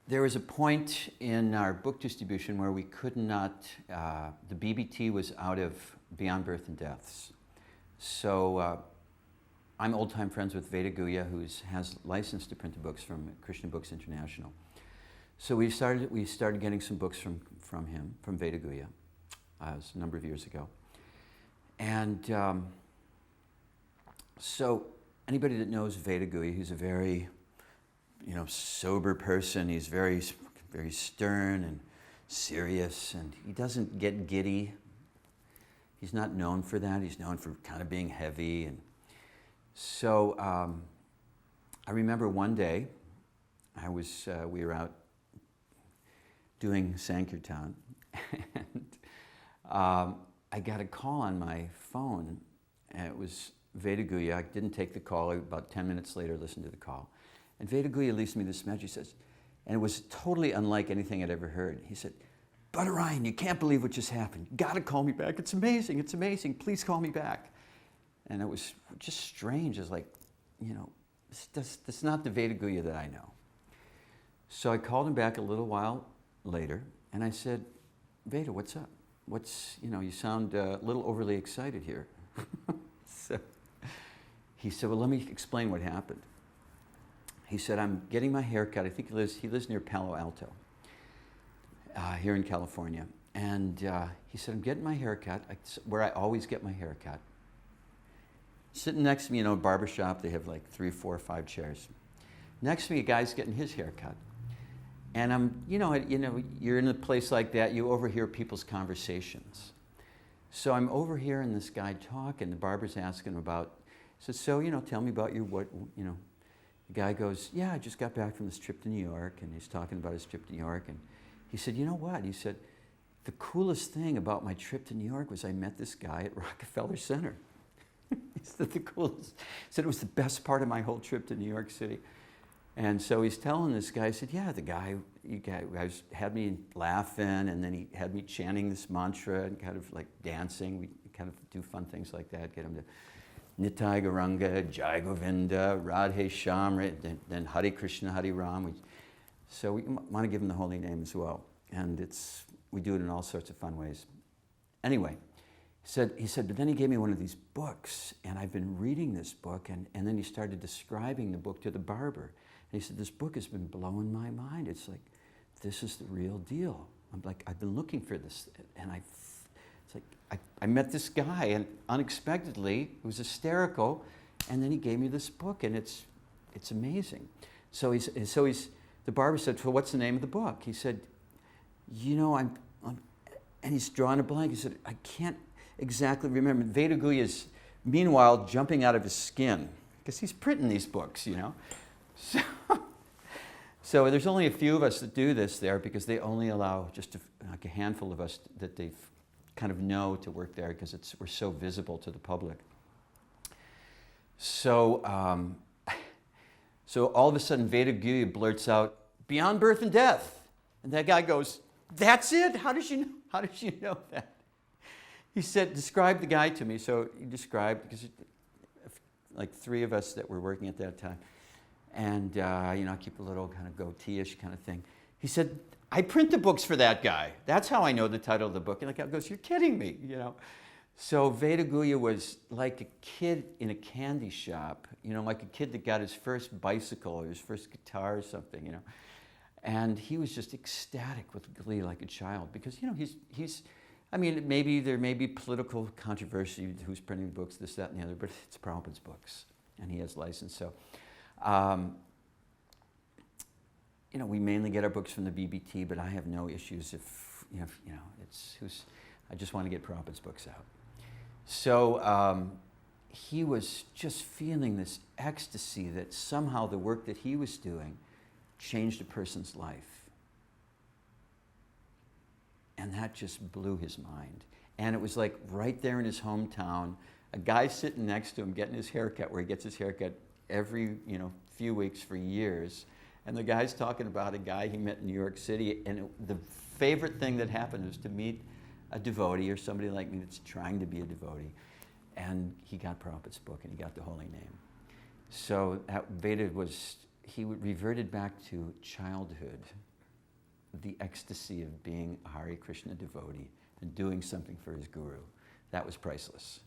there was a point in our book distribution where we could not, the BBT was out of Beyond Birth and Deaths. So I'm old-time friends with Veda Guya, who has license to print the books from Krishna Books International. So we started getting some books from him, from Veda Guya, a number of years ago. And so anybody that knows Veda Guya, he's a very, sober person. He's very, very stern and serious, and he doesn't get giddy. He's not known for that. He's known for kind of being heavy. And so I remember one day, we were out doing Sankirtan, and I got a call on my phone, and it was Veda Guya. I didn't take the call. About 10 minutes later, listened to the call. And Veda Guya leaves me this message. He says, and it was totally unlike anything I'd ever heard. He said, "Badarayana, you can't believe what just happened. You gotta call me back. It's amazing, it's amazing. Please call me back." And it was just strange. It's like, that's not the Veda Guya that I know. So I called him back a little while later, and I said, "Veda, what's up? You sound a little overly excited here." So he said, "Well, let me explain what happened." He said, "I'm getting my hair cut." I think he lives near Palo Alto, here in California. And he said, "I'm getting my hair cut, where I always get my hair cut. Sitting next to me, a barber shop, they have like 3, 4, 5 chairs. Next to me, a guy's getting his hair cut. And I'm, you're in a place like that, you overhear people's conversations. So I'm overhearing this guy talk, and the barber's asking him about, he says, "So, tell me about your, The guy goes, "Yeah, I just got back from this trip to New York," and he's talking about his trip to New York. And he said, "You know what?" He said, "The coolest thing about my trip to New York was I met this guy at Rockefeller Center." He said, "The coolest." He said, "It was the best part of my whole trip to New York City." And so he's telling this guy, he said, "Yeah, the guy, you guys had me laughing, and then he had me chanting this mantra and kind of like dancing. We kind of do fun things like that, get him to Nitai Gauranga, Jai Govinda, Radhe Shyam, right? Then Hare Krishna, Hare Ram." So we want to give him the holy name as well. And we do it in all sorts of fun ways. Anyway, he said, but then he gave me one of these books, and I've been reading this book, and then he started describing the book to the barber. And he said, "This book has been blowing my mind. It's like, this is the real deal. I'm like, I've been looking for this, and I met this guy, and unexpectedly, it was hysterical, and then he gave me this book, and it's amazing." So the barber said, "So what's the name of the book?" He said, I'm and he's drawing a blank. He said, "I can't exactly remember." Veda Guya is, meanwhile, jumping out of his skin, because he's printing these books, So there's only a few of us that do this there, because they only allow just a handful of us that they've kind of know to work there, because we're so visible to the public. So so all of a sudden Veda Guya blurts out, "Beyond Birth and Death." And that guy goes, "That's it? How did you know that?" He said, "Describe the guy to me." So he described, because like 3 of us that were working at that time. And I keep a little kind of goatee-ish kind of thing. He said, "I print the books for that guy. That's how I know the title of the book." And the guy goes, "You're kidding me, So Veda Guya was like a kid in a candy shop, like a kid that got his first bicycle or his first guitar or something, And he was just ecstatic with glee like a child, because, maybe there may be political controversy, who's printing books, this, that, and the other, but it's Prabhupada's books, and he has license. So, we mainly get our books from the BBT, but I have no issues if I just want to get Prabhupada's books out. So he was just feeling this ecstasy that somehow the work that he was doing changed a person's life. And that just blew his mind. And it was like right there in his hometown, a guy sitting next to him getting his haircut, where he gets his haircut every few weeks for years. And the guy's talking about a guy he met in New York City, and the favorite thing that happened was to meet a devotee or somebody like me that's trying to be a devotee. And he got Prabhupada's book, and he got the holy name. So Veda he reverted back to childhood, the ecstasy of being a Hare Krishna devotee and doing something for his guru. That was priceless.